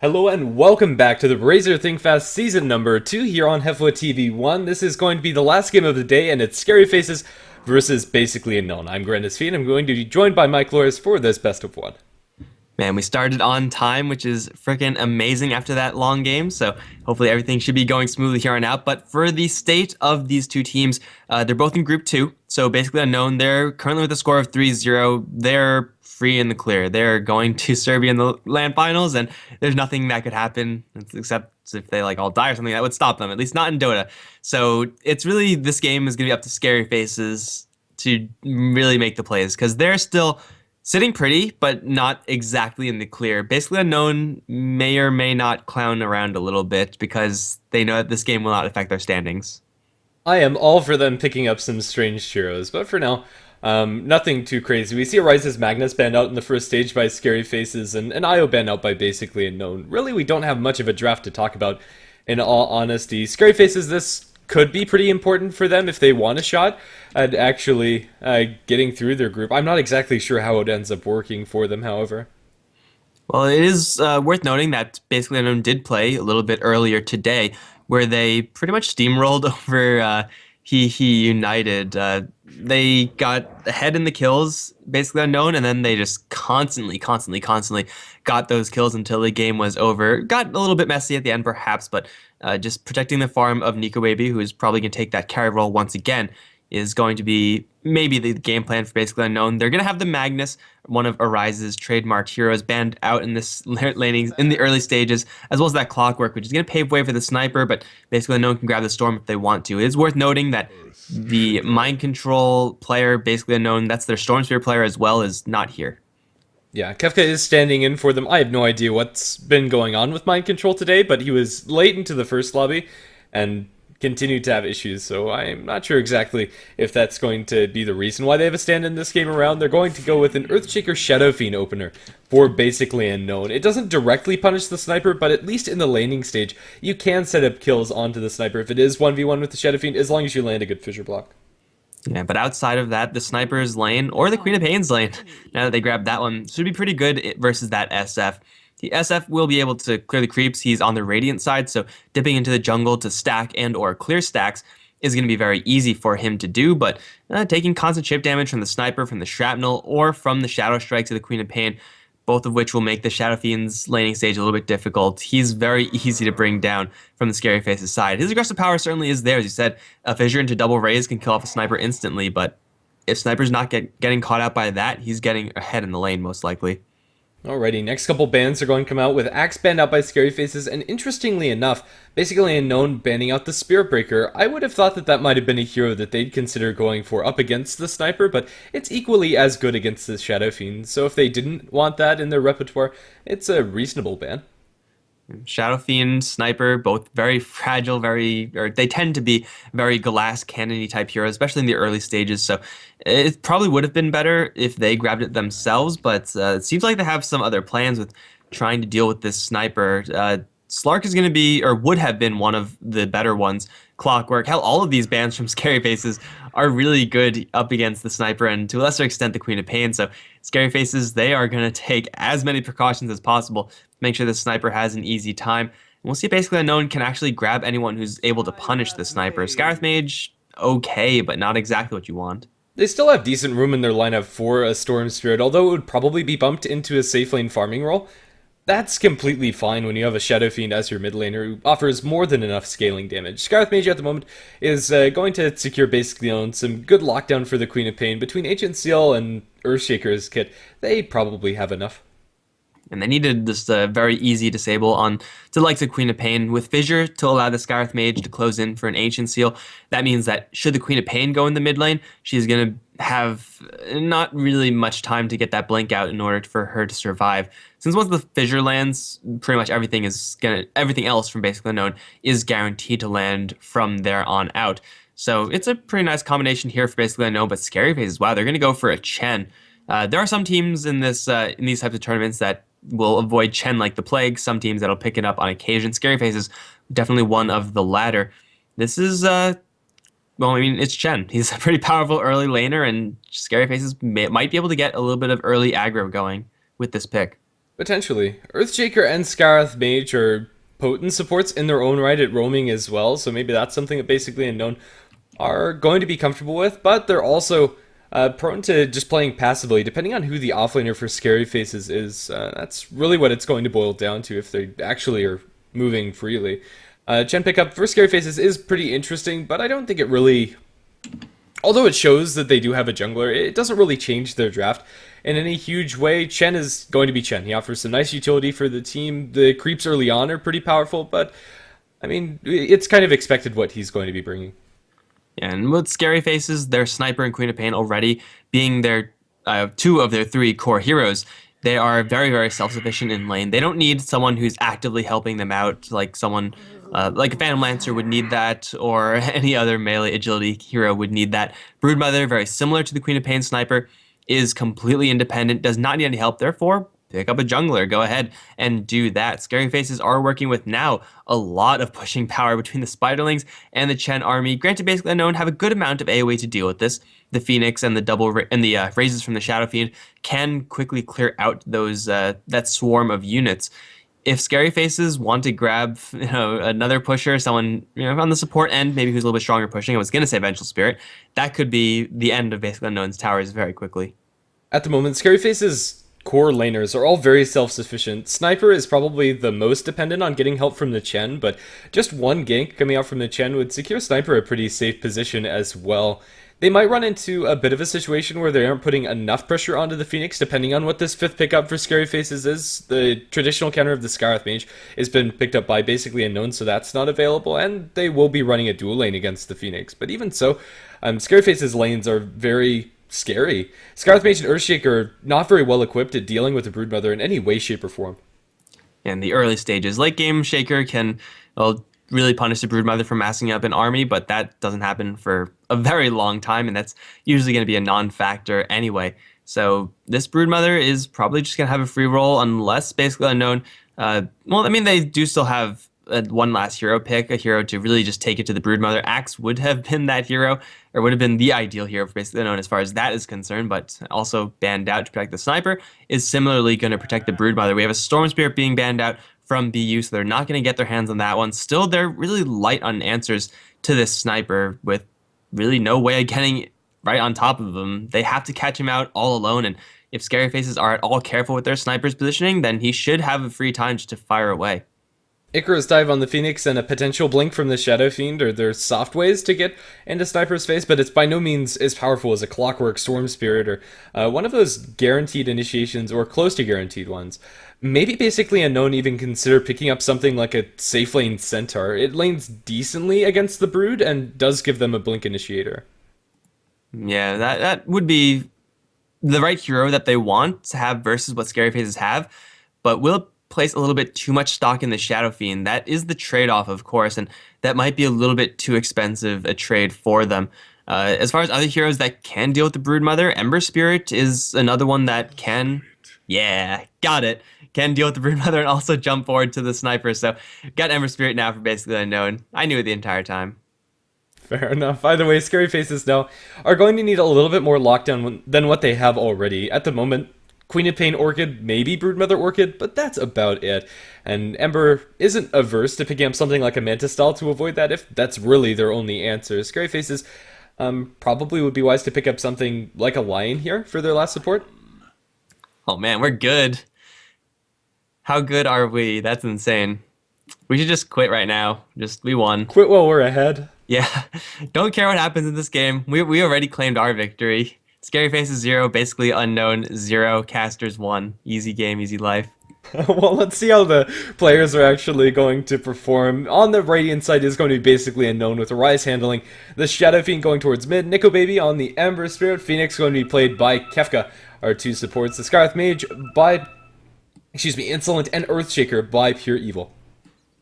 Hello and welcome back to the Razer ThinkFast season number 2 here on HeflaTV 1. This is going to be the last game of the day, and it's Scary Faces versus Basically Unknown. I'm Grandis Feet, and I'm going to be joined by Mike Loris for this best of one. Man, we started on time, which is freaking amazing after that long game. So hopefully everything should be going smoothly here on out. But for the state of these two teams, they're both in Group 2. So basically unknown. They're currently with a score of 3-0. They're free in the clear. They're going to Serbia in the LAN finals, and there's nothing that could happen except if they all die or something that would stop them, at least not in Dota. So it's really, this game is going to be up to Scary Faces to really make the plays because they're still sitting pretty, but not exactly in the clear. Basically unknown may or may not clown around a little bit because they know that this game will not affect their standings. I am all for them picking up some strange heroes, but for now, nothing too crazy. We see a Rise's Magnus banned out in the first stage by Scary Faces, and an IO banned out by Basically Unknown. Really, we don't have much of a draft to talk about, in all honesty. Scary Faces, this could be pretty important for them if they want a shot at actually getting through their group. I'm not exactly sure how it ends up working for them, however. Well, it is worth noting that Basically Unknown did play a little bit earlier today, where they pretty much steamrolled over He United. They got ahead in the kills, Basically Unknown, and then they just constantly got those kills until the game was over. Got a little bit messy at the end, perhaps, but just protecting the farm of Nico Baby, who is probably going to take that carry role once again, is going to be maybe the game plan for Basically Unknown. They're going to have the Magnus, one of Arise's trademarked heroes, banned out in this laning in the early stages, as well as that Clockwork, which is going to pave way for the Sniper, but Basically Unknown can grab the Storm if they want to. It is worth noting that the Mind Control player, Basically Unknown, that's their Storm Sphere player as well, is not here. Yeah, Kefka is standing in for them. I have no idea what's been going on with Mind Control today, but he was late into the first lobby and continued to have issues, so I'm not sure exactly if that's going to be the reason why they have a stand in this game around. They're going to go with an Earthshaker Shadow Fiend opener for Basically Unknown. It doesn't directly punish the Sniper, but at least in the laning stage, you can set up kills onto the Sniper if it is 1v1 with the Shadow Fiend, as long as you land a good fissure block. Yeah, but outside of that, the Sniper's lane, or the Queen of Pain's lane, now that they grabbed that one, should be pretty good versus that SF. The SF will be able to clear the creeps. He's on the Radiant side, so dipping into the jungle to stack and or clear stacks is going to be very easy for him to do, but taking constant chip damage from the Sniper, from the Shrapnel, or from the Shadow Strikes of the Queen of Pain, both of which will make the Shadow Fiend's laning stage a little bit difficult. He's very easy to bring down from the Scary Face's side. His aggressive power certainly is there. As you said, a Fissure into double raise can kill off a Sniper instantly, but if Sniper's not getting caught out by that, he's getting ahead in the lane most likely. Alrighty, next couple bans are going to come out with Axe banned out by Scary Faces, and interestingly enough, Basically Unknown banning out the Spirit Breaker. I would have thought that that might have been a hero that they'd consider going for up against the Sniper, but it's equally as good against the Shadow Fiend, so if they didn't want that in their repertoire, it's a reasonable ban. Shadow Fiend, Sniper, both very fragile, or they tend to be very glass cannon-y type heroes, especially in the early stages. So it probably would have been better if they grabbed it themselves, but it seems like they have some other plans with trying to deal with this Sniper. Slark is going to be, or would have been, one of the better ones. Clockwork, hell, all of these bans from Scary Faces are really good up against the Sniper, and to a lesser extent the Queen of Pain. So Scary Faces, they are going to take as many precautions as possible to make sure the Sniper has an easy time. And we'll see if Basically Unknown can actually grab anyone who's able to punish the Sniper. Scarith Mage, okay, but not exactly what you want. They still have decent room in their lineup for a Storm Spirit, although it would probably be bumped into a safe lane farming role. That's completely fine when you have a Shadow Fiend as your mid laner who offers more than enough scaling damage. Scarith Mage at the moment is going to secure Basically on some good lockdown for the Queen of Pain. Between Ancient Seal and Earthshaker's kit, they probably have enough. And they needed this very easy disable on to the likes of Queen of Pain with Fissure to allow the Scarith Mage to close in for an Ancient Seal. That means that should the Queen of Pain go in the mid lane, she's going to have not really much time to get that blink out in order for her to survive. Since once the Fissure lands, pretty much everything else from Basically Unknown is guaranteed to land from there on out. So it's a pretty nice combination here for Basically Unknown, but Scary Faces, wow, they're going to go for a Chen. There are some teams in these types of tournaments that will avoid Chen like the plague. Some teams that'll pick it up on occasion. Scary Faces, definitely one of the latter. This is, well, I mean, it's Chen. He's a pretty powerful early laner, and Scary Faces might be able to get a little bit of early aggro going with this pick. Potentially. Earthshaker and Scarith Mage are potent supports in their own right at roaming as well, so maybe that's something that basically Unknown are going to be comfortable with, but they're also prone to just playing passively, depending on who the offlaner for Scary Faces is. That's really what it's going to boil down to if they actually are moving freely. Chen pickup for Scary Faces is pretty interesting, but I don't think it really, although it shows that they do have a jungler, it doesn't really change their draft in any huge way. Chen is going to be Chen. He offers some nice utility for the team. The creeps early on are pretty powerful, but I mean, it's kind of expected what he's going to be bringing. Yeah, and with Scary Faces, their Sniper and Queen of Pain already being their two of their three core heroes, they are very, very self-sufficient in lane. They don't need someone who's actively helping them out, like someone like a Phantom Lancer would need that, or any other melee agility hero would need that. Broodmother, very similar to the Queen of Pain Sniper, is completely independent, does not need any help, therefore pick up a jungler, go ahead and do that. Scary Faces are working with now a lot of pushing power between the Spiderlings and the Chen army. Granted, basically Unknown have a good amount of AoE to deal with this. The Phoenix and the raises from the Shadow Fiend can quickly clear out those that swarm of units. If Scary Faces want to grab, another pusher, someone on the support end, maybe who's a little bit stronger pushing, I was gonna say Vengeful Spirit, that could be the end of basically Unknown's towers very quickly. At the moment, Scary Face's core laners are all very self-sufficient. Sniper is probably the most dependent on getting help from the Chen, but just one gank coming out from the Chen would secure Sniper a pretty safe position as well. They might run into a bit of a situation where they aren't putting enough pressure onto the Phoenix, depending on what this fifth pickup for Scary Faces is. The traditional counter of the Scarith Mage has been picked up by basically Unknown, so that's not available, and they will be running a dual lane against the Phoenix. But even so, Scary Faces lanes are very scary. Scarlet Mage and Earthshaker are not very well equipped at dealing with the Broodmother in any way, shape, or form. In the early stages, late game Shaker can really punish the Broodmother for massing up an army, but that doesn't happen for a very long time, and that's usually going to be a non-factor anyway. So this Broodmother is probably just going to have a free roll unless basically Unknown. Well, I mean, they do still have one last hero pick, a hero to really just take it to the Broodmother. Axe would have been that hero, or would have been the ideal hero for basically Unknown as far as that is concerned, but also banned out to protect the Sniper is similarly going to protect the Broodmother. We have a Storm Spirit being banned out from BU, so they're not going to get their hands on that one. Still, they're really light on answers to this Sniper with really no way of getting right on top of them. They have to catch him out all alone, and if Scary Faces are at all careful with their Sniper's positioning, then he should have a free time just to fire away. Icarus dive on the Phoenix and a potential blink from the Shadow Fiend are their soft ways to get into Sniper's face, but it's by no means as powerful as a Clockwork Storm Spirit or one of those guaranteed initiations or close to guaranteed ones. Maybe basically Unknown even consider picking up something like a safe lane Centaur. It lanes decently against the Brood and does give them a blink initiator. Yeah, that would be the right hero that they want to have versus what Scary Faces have, but will it place a little bit too much stock in the Shadow Fiend? That is the trade-off, of course, and that might be a little bit too expensive a trade for them. As far as other heroes that can deal with the Broodmother, Ember Spirit is another one that can, yeah, got it, can deal with the Broodmother and also jump forward to the Sniper. So got Ember Spirit now for basically Unknown. I knew it the entire time. Fair enough. Either way, Scary Faces now are going to need a little bit more lockdown than what they have already. At the moment, Queen of Pain Orchid, maybe Broodmother Orchid, but that's about it. And Ember isn't averse to picking up something like a Manta Style to avoid that if that's really their only answer. Scary Faces probably would be wise to pick up something like a Lion here for their last support. Oh man, we're good. How good are we? That's insane. We should just quit right now. We won. Quit while we're ahead. Yeah, don't care what happens in this game. We already claimed our victory. Scary Faces 0, basically Unknown 0, Casters 1. Easy game, easy life. Well, let's see how the players are actually going to perform. On the Radiant side is going to be basically Unknown with Rise handling the Shadow Fiend going towards mid. Nico Baby on the Ember Spirit. Phoenix going to be played by Kefka, our two supports. The Scarlet Mage by, Insolent, and Earthshaker by Pure Evil.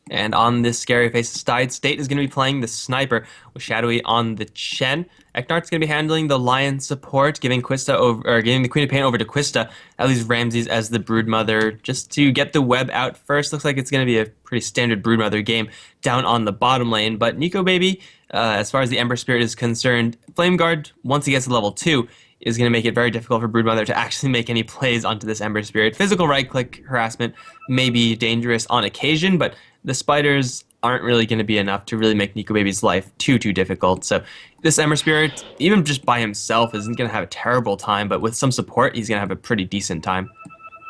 And on this Scary Faces side, State is going to be playing the Sniper with Shadowy on the Chen. Eknart's going to be handling the Lion support, giving giving the Queen of Pain over to Quista. That leaves Ramses as the Broodmother just to get the web out first. Looks like it's going to be a pretty standard Broodmother game down on the bottom lane. But Nico Baby, as far as the Ember Spirit is concerned, Flame Guard, once he gets to level 2, is going to make it very difficult for Broodmother to actually make any plays onto this Ember Spirit. Physical right-click harassment may be dangerous on occasion, but the spiders aren't really going to be enough to really make Nico Baby's life too difficult. So this Ember Spirit, even just by himself, isn't going to have a terrible time, but with some support, he's going to have a pretty decent time.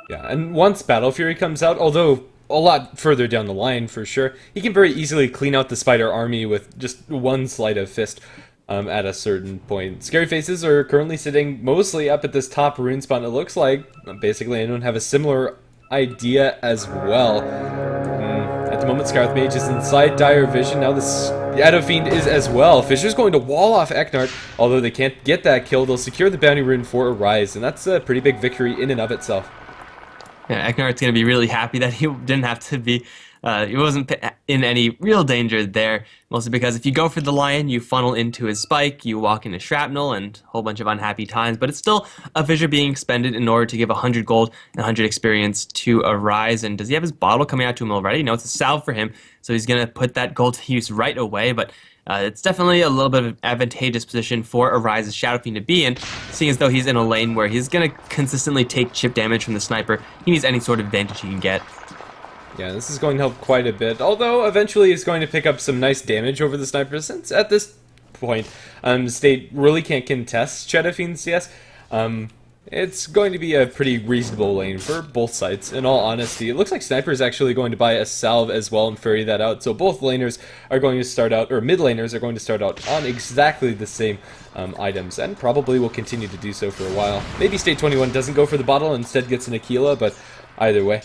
Yeah, and once Battle Fury comes out, although a lot further down the line for sure, he can very easily clean out the spider army with just one sleight of fist at a certain point. Scary Faces are currently sitting mostly up at this top rune spawn, it looks like. Basically, I don't have a similar idea as well. At the moment, Scarlet Mage is inside dire vision. Now the Shadow Fiend is as well. Fisher's going to wall off Eknart. Although they can't get that kill, they'll secure the bounty rune for Arise, and that's a pretty big victory in and of itself. Yeah, Eknart's going to be really happy that he didn't have to be, he wasn't in any real danger there, mostly because if you go for the Lion, you funnel into his spike, you walk into Shrapnel, and a whole bunch of unhappy times, but it's still a Fissure being expended in order to give 100 gold and 100 experience to Arise. And does he have his bottle coming out to him already? No, it's a salve for him, so he's going to put that gold to use right away, but it's definitely a little bit of an advantageous position for Arise's Shadow Fiend to be in, seeing as though he's in a lane where he's going to consistently take chip damage from the sniper. He needs any sort of advantage he can get. Yeah, this is going to help quite a bit, although eventually he's going to pick up some nice damage over the sniper, since at this point, State really can't contest Shadow Fiend's CS. It's going to be a pretty reasonable lane for both sides, in all honesty. It looks like Sniper is actually going to buy a salve as well and ferry that out, so both laners are going to start out, or mid laners are going to start out on exactly the same items, and probably will continue to do so for a while. Maybe State 21 doesn't go for the bottle, instead gets an Aquila, but either way.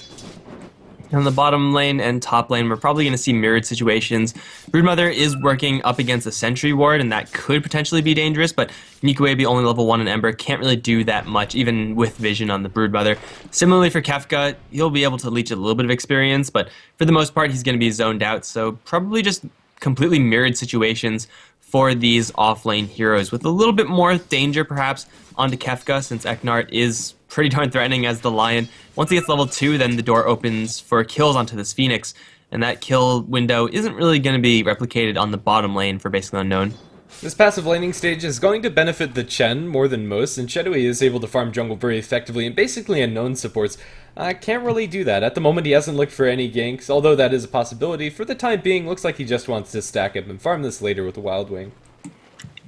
On the bottom lane and top lane, we're probably going to see mirrored situations. Broodmother is working up against a Sentry Ward, and that could potentially be dangerous, but Nikuebi, only level 1 in Ember, can't really do that much, even with Vision on the Broodmother. Similarly for Kefka, he'll be able to leech a little bit of experience, but for the most part, he's going to be zoned out, so probably just completely mirrored situations for these off-lane heroes, with a little bit more danger, perhaps, onto Kefka, since Eknart is pretty darn threatening as the Lion. Once he gets level 2, then the door opens for kills onto this Phoenix, and that kill window isn't really going to be replicated on the bottom lane for basically Unknown. This passive laning stage is going to benefit the Chen more than most, and Shadowy is able to farm jungle very effectively, and basically Unknown supports can't really do that. At the moment, he hasn't looked for any ganks, although that is a possibility. For the time being, looks like he just wants to stack up and farm this later with the Wild Wing.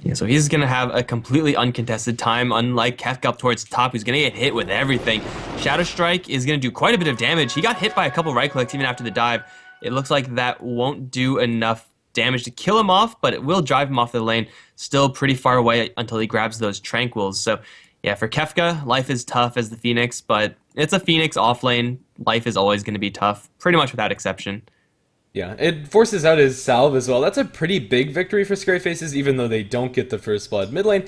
Yeah, so he's going to have a completely uncontested time, unlike Kefka up towards the top, who's going to get hit with everything. Shadow Strike is going to do quite a bit of damage. He got hit by a couple right clicks even after the dive. It looks like that won't do enough damage to kill him off, but it will drive him off the lane, still pretty far away until he grabs those Tranquils. So yeah, for Kefka, life is tough as the Phoenix, but it's a Phoenix off lane. Life is always going to be tough, pretty much without exception. Yeah, it forces out his salve as well. That's a pretty big victory for Scary Faces, even though they don't get the first blood. Mid lane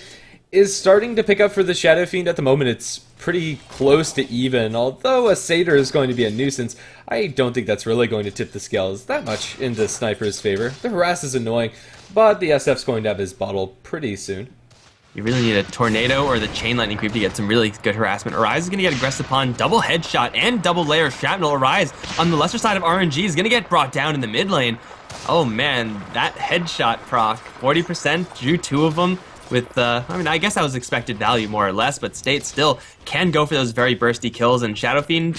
is starting to pick up for the Shadow Fiend. At the moment, it's pretty close to even. Although a Satyr is going to be a nuisance, I don't think that's really going to tip the scales that much into Sniper's favor. The Harass is annoying, but the SF's going to have his bottle pretty soon. You really need a Tornado or the Chain Lightning Creep to get some really good harassment. Arise is going to get aggressed upon, double headshot and double layer of shrapnel. Arise on the lesser side of RNG is going to get brought down in the mid lane. Oh man, that headshot proc, 40%, drew 2 of them with, I mean, I guess that was expected value more or less, but State still can go for those very bursty kills, and Shadow Fiend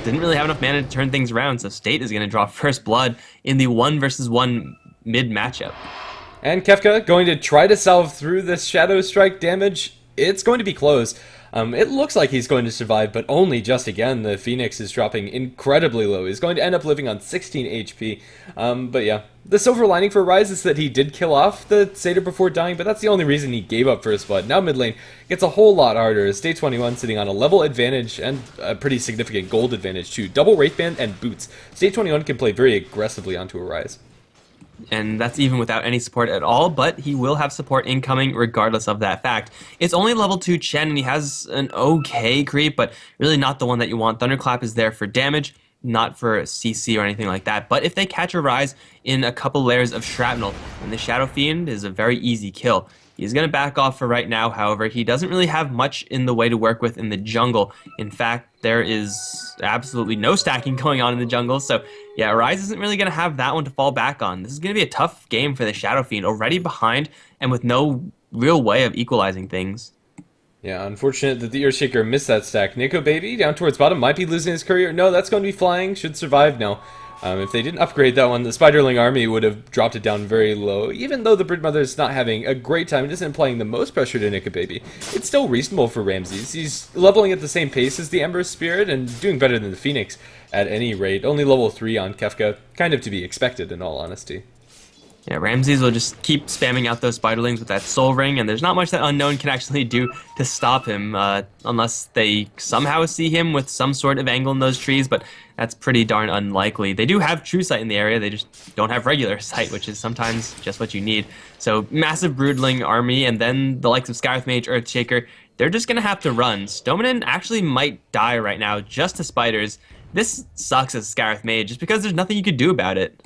didn't really have enough mana to turn things around, so State is going to draw first blood in the 1 versus 1 mid matchup. And Kefka going to try to salve through this Shadow Strike damage. It's going to be close. It looks like he's going to survive, but only just again. The Phoenix is dropping incredibly low. He's going to end up living on 16 HP. But yeah, the silver lining for Rise is that he did kill off the Satyr before dying, but that's the only reason he gave up first blood. Now mid lane gets a whole lot harder. State 21 sitting on a level advantage and a pretty significant gold advantage too. Double Wraithband and boots. State 21 can play very aggressively onto a Rise. And that's even without any support at all, but he will have support incoming regardless of that fact. It's only level 2 Chen, and he has an okay creep, but really not the one that you want. Thunderclap is there for damage, not for CC or anything like that. But if they catch a Rise in a couple layers of shrapnel, then the Shadow Fiend is a very easy kill. He's going to back off for right now, however. He doesn't really have much in the way to work with in the jungle. In fact, there is absolutely no stacking going on in the jungle. So, yeah, Rise isn't really going to have that one to fall back on. This is going to be a tough game for the Shadow Fiend, already behind and with no real way of equalizing things. Yeah, unfortunate that the Earthshaker missed that stack. Nico Baby down towards bottom might be losing his courier. No, that's going to be flying. Should survive now. If they didn't upgrade that one, the Spiderling army would have dropped it down very low. Even though the Broodmother is not having a great time, it isn't applying the most pressure to Nico Baby. It's still reasonable for Ramses. He's leveling at the same pace as the Ember Spirit and doing better than the Phoenix at any rate. Only level 3 on Kefka, kind of to be expected in all honesty. Yeah, Ramses will just keep spamming out those Spiderlings with that Soul Ring, and there's not much that Unknown can actually do to stop him, unless they somehow see him with some sort of angle in those trees, but that's pretty darn unlikely. They do have True Sight in the area, they just don't have regular sight, which is sometimes just what you need. So, massive Broodling army, and then the likes of Skywrath Mage, Earthshaker, they're just gonna have to run. Stoneman actually might die right now, just to Spiders. This sucks as Skywrath Mage, just because there's nothing you could do about it.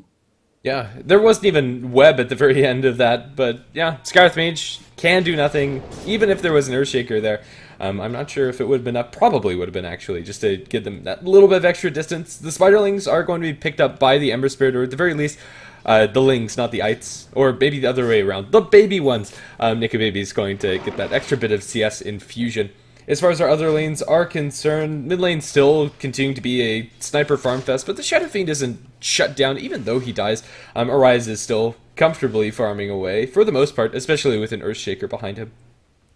Yeah, there wasn't even web at the very end of that, but yeah, Skywrath Mage can do nothing, even if there was an Earthshaker there. I'm not sure if it would have been up, probably would have been actually, just to give them that little bit of extra distance. The Spiderlings are going to be picked up by the Ember Spirit, or at the very least, the Lings, not the Ites, or maybe the other way around, the baby ones. Nico Baby is going to get that extra bit of CS infusion. As far as our other lanes are concerned, mid lane still continuing to be a sniper farm fest, but the Shadow Fiend isn't shut down even though he dies. Arise is still comfortably farming away, for the most part, especially with an Earthshaker behind him.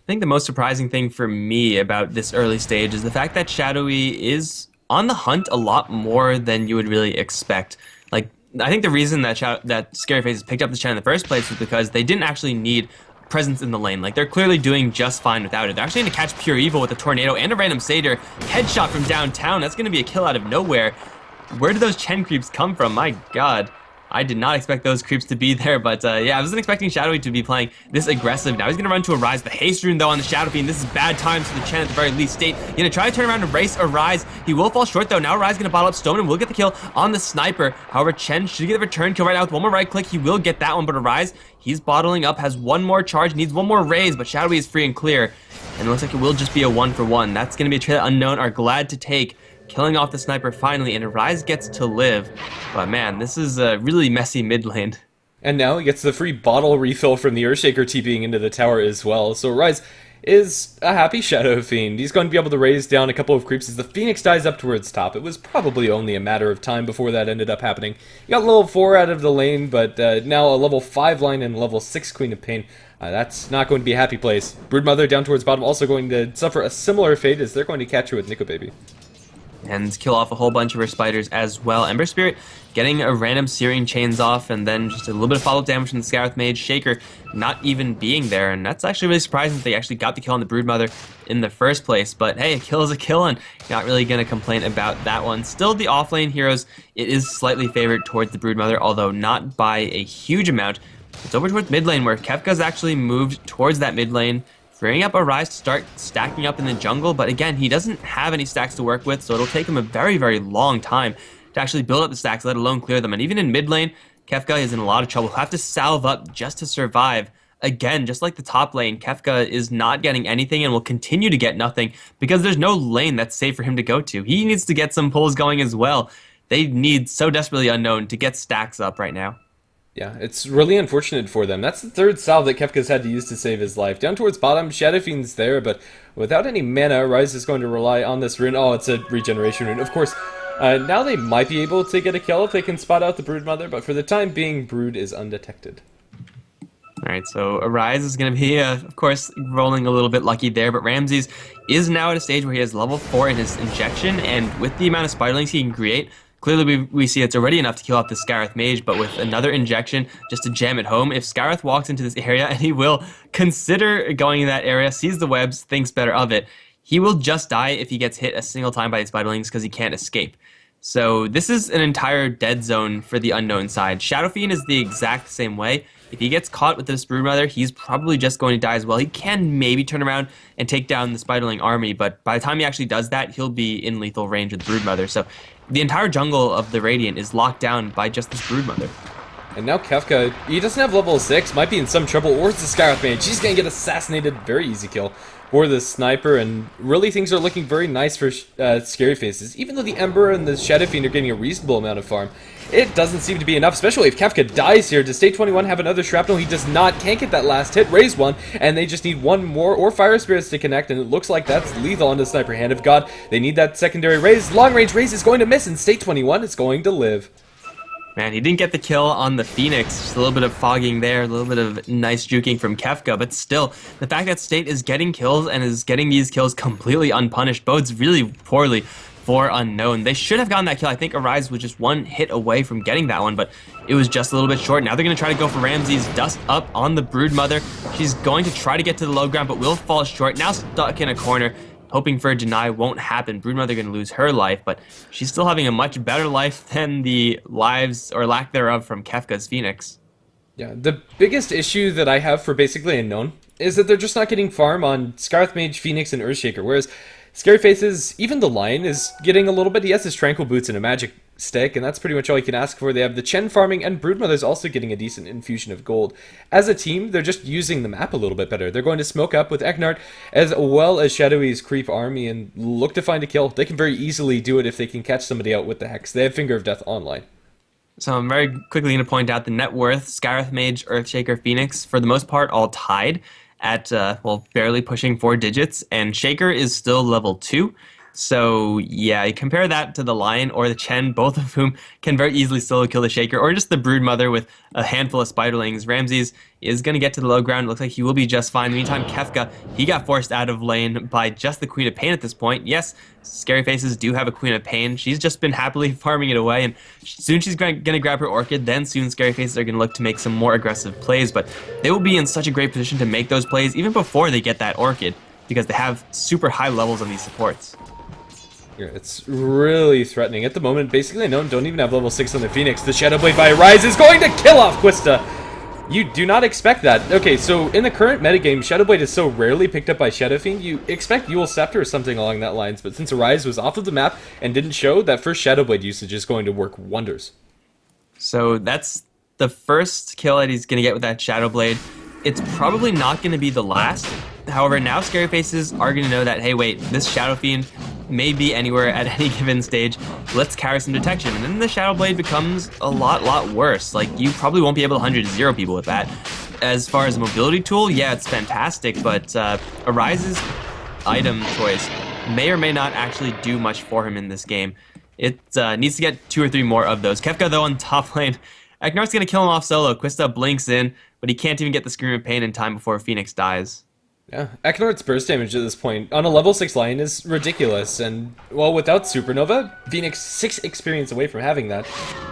I think the most surprising thing for me about this early stage is the fact that Shadowy is on the hunt a lot more than you would really expect. Like, I think the reason that Scary Faces picked up this channel in the first place was because they didn't actually need presence in the lane. Like, they're clearly doing just fine without it. They're actually going to catch Pure Evil with a Tornado and a random Satyr. Headshot from downtown. That's going to be a kill out of nowhere. Where did those Chen creeps come from? My god. I did not expect those creeps to be there, but yeah, I wasn't expecting Shadowy to be playing this aggressive. Now he's going to run to Arise. The Haste Rune, though, on the Shadow Fiend. This is bad times for the Chen at the very least state. He's going to try to turn around and race Arise. He will fall short, though. Now Arise going to bottle up Stone and will get the kill on the Sniper. However, Chen should get a return kill right now with one more right click. He will get that one, but Arise, he's bottling up, has one more charge, needs one more raise, but Shadowy is free and clear. And it looks like it will just be a 1-for-1. That's going to be a trade that Unknown are glad to take. Killing off the Sniper finally, and Arise gets to live. But man, this is a really messy mid lane. And now he gets the free bottle refill from the Earthshaker TPing into the tower as well. So Arise is a happy Shadow Fiend. He's going to be able to raise down a couple of creeps as the Phoenix dies up towards top. It was probably only a matter of time before that ended up happening. He got level 4 out of the lane, but now a level 5 line and level 6 Queen of Pain. That's not going to be a happy place. Broodmother down towards bottom also going to suffer a similar fate as they're going to catch her with Nico Baby. And kill off a whole bunch of her spiders as well. Ember Spirit getting a random Searing Chains off, and then just a little bit of follow-up damage from the Skywrath Mage. Shaker not even being there, and that's actually really surprising that they actually got the kill on the Broodmother in the first place. But hey, a kill is a kill, and not really going to complain about that one. Still, the offlane heroes, it is slightly favored towards the Broodmother, although not by a huge amount. It's over towards mid lane, where Kefka's actually moved towards that mid lane, freeing up Arise to start stacking up in the jungle, but again, he doesn't have any stacks to work with, so it'll take him a very, very long time to actually build up the stacks, let alone clear them. And even in mid lane, Kefka is in a lot of trouble. He'll have to salve up just to survive. Again, just like the top lane, Kefka is not getting anything and will continue to get nothing because there's no lane that's safe for him to go to. He needs to get some pulls going as well. They need so desperately Unknown to get stacks up right now. Yeah, it's really unfortunate for them. That's the third salve that Kefka's had to use to save his life. Down towards bottom, Shadow Fiend's there, but without any mana, Rise is going to rely on this rune. Oh, it's a regeneration rune. Of course, now they might be able to get a kill if they can spot out the Broodmother, but for the time being, Brood is undetected. Alright, so Arise is going to be, of course, rolling a little bit lucky there, but Ramses is now at a stage where he has level 4 in his injection, and with the amount of Spiderlings he can create, clearly we see it's already enough to kill off the Skywrath Mage, but with another injection just to jam it home, if Skywrath walks into this area, and he will consider going in that area, sees the webs, thinks better of it, he will just die if he gets hit a single time by these Spiderlings because he can't escape. So this is an entire dead zone for the Unknown side. Shadow Fiend is the exact same way. If he gets caught with this Broodmother, he's probably just going to die as well. He can maybe turn around and take down the Spiderling army, but by the time he actually does that, he'll be in lethal range with the Broodmother. So the entire jungle of the Radiant is locked down by just this Broodmother. And now Kefka, he doesn't have level 6, might be in some trouble, or it's the Skywrath Mage. She's gonna get assassinated, very easy kill for the sniper, and really things are looking very nice for Scary Faces. Even though the Ember and the Shadow Fiend are getting a reasonable amount of farm, it doesn't seem to be enough, especially if Kefka dies here. Does State 21 have another Shrapnel? He does not, can't get that last hit, raise one, and they just need one more, or Fire Spirits to connect, and it looks like that's lethal on the Sniper. Hand of God, they need that secondary raise. Long range raise is going to miss, and State 21 is going to live. Man, he didn't get the kill on the Phoenix. Just a little bit of fogging there, a little bit of nice juking from Kefka, but still, the fact that State is getting kills and is getting these kills completely unpunished bodes really poorly for Unknown. They should have gotten that kill. I think Arise was just one hit away from getting that one, but it was just a little bit short. Now they're going to try to go for Ramsey's Dust up on the Broodmother. She's going to try to get to the low ground, but will fall short. Now stuck in a corner. Hoping for a deny won't happen. Broodmother going to lose her life, but she's still having a much better life than the lives or lack thereof from Kefka's Phoenix. Yeah, the biggest issue that I have for basically Unknown is that they're just not getting farm on Skywrath Mage, Phoenix, and Earthshaker, whereas Scary Faces, even the Lion is getting a little bit. He has his Tranquil Boots and a Magic Stick, and that's pretty much all you can ask for. They have the Chen farming, and Broodmother's also getting a decent infusion of gold. As a team, they're just using the map a little bit better. They're going to smoke up with Eknart, as well as Shadowy's Creep Army, and look to find a kill. They can very easily do it if they can catch somebody out with the Hex. They have Finger of Death online. So I'm very quickly going to point out the net worth, Skywrath Mage, Earthshaker, Phoenix, for the most part, all tied at, well, barely pushing 4 digits, and Shaker is still level 2. So, yeah, you compare that to the Lion or the Chen, both of whom can very easily solo kill the Shaker, or just the Broodmother with a handful of Spiderlings. Ramses is going to get to the low ground. Looks like he will be just fine. In the meantime, Kefka, he got forced out of lane by just the Queen of Pain at this point. Yes, Scary Faces do have a Queen of Pain. She's just been happily farming it away, and soon she's going to grab her Orchid. Then soon Scary Faces are going to look to make some more aggressive plays, but they will be in such a great position to make those plays even before they get that Orchid, because they have super high levels on these supports. Yeah, it's really threatening. At the moment, basically, no, don't even have level 6 on the Phoenix. The Shadow Blade by Arise is going to kill off Quista. You do not expect that. Okay, so in the current metagame, Shadow Blade is so rarely picked up by Shadow Fiend, you expect Eul Scepter or something along that lines, but since Arise was off of the map and didn't show, that first Shadow Blade usage is going to work wonders. So that's the first kill that he's going to get with that Shadow Blade. It's probably not going to be the last. However, now Scary Faces are going to know that, hey, wait, this Shadow Fiend may be anywhere at any given stage. Let's carry some detection. And then the Shadow Blade becomes a lot worse. Like, you probably won't be able to 100-0 people with that. As far as a mobility tool, yeah, it's fantastic, but Arise's item choice may or may not actually do much for him in this game. It needs to get 2 or 3 more of those. Kefka, though, on top lane. Eknar's going to kill him off solo. Quista blinks in, but he can't even get the Scream of Pain in time before Phoenix dies. Yeah, Eknar's burst damage at this point on a level 6 Lion is ridiculous, and, well, without Supernova, Phoenix 6 experience away from having that,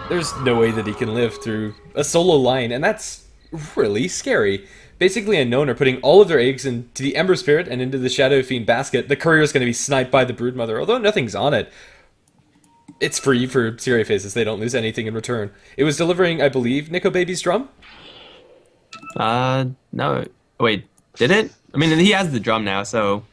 there's no way that he can live through a solo Lion, and that's really scary. Basically, Unknown are putting all of their eggs into the Ember Spirit and into the Shadow Fiend basket. The courier is going to be sniped by the Broodmother, although nothing's on it. It's free for Scary Faces, they don't lose anything in return. It was delivering, I believe, Nico Baby's drum? No, wait, did it? I mean, he has the drum now, so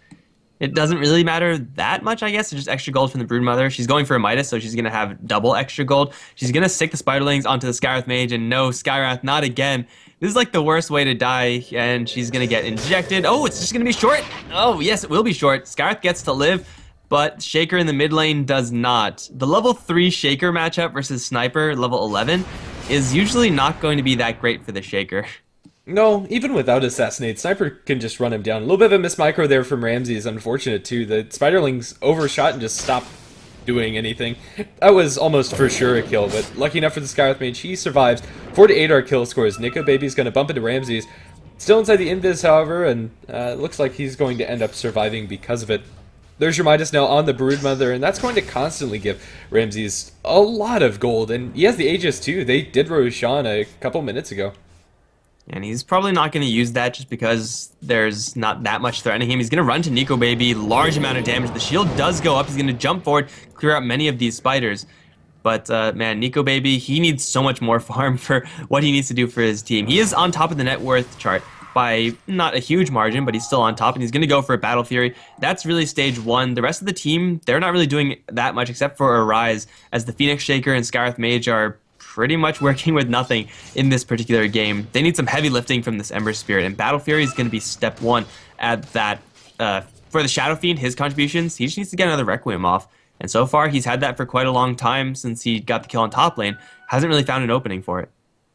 it doesn't really matter that much, I guess. It's just extra gold from the Broodmother. She's going for a Midas, so she's going to have double extra gold. She's going to stick the Spiderlings onto the Skywrath Mage, and no, Skywrath, not again. This is like the worst way to die, and she's going to get injected. Oh, it's just going to be short. Oh, yes, it will be short. Skywrath gets to live, but Shaker in the mid lane does not. The level 3 Shaker matchup versus Sniper, level 11, is usually not going to be that great for the Shaker. No, even without Assassinate, Sniper can just run him down. A little bit of a miss micro there from Ramsey is unfortunate too. The Spiderlings overshot and just stopped doing anything. That was almost for sure a kill, but lucky enough for the Skywrath Mage, he survives. 4 to 8 are kill scores. Nico Baby's going to bump into Ramsey's. Still inside the invis, however, and it looks like he's going to end up surviving because of it. There's your Midas now on the Broodmother, and that's going to constantly give Ramses a lot of gold. And he has the Aegis too. They did Roshan a couple minutes ago. And he's probably not going to use that just because there's not that much threatening him. He's going to run to Nico Baby, large amount of damage. The shield does go up. He's going to jump forward, clear out many of these spiders. But, man, Nico Baby, he needs so much more farm for what he needs to do for his team. He is on top of the net worth chart by not a huge margin, but he's still on top, and he's going to go for a Battle Fury. That's really stage 1. The rest of the team, they're not really doing that much except for Arise, as the Phoenix Shaker and Skywrath Mage are pretty much working with nothing in this particular game. They need some heavy lifting from this Ember Spirit, and Battle Fury is going to be step one at that. For the Shadow Fiend, his contributions, he just needs to get another Requiem off. And so far, he's had that for quite a long time since he got the kill on top lane. Hasn't really found an opening for it.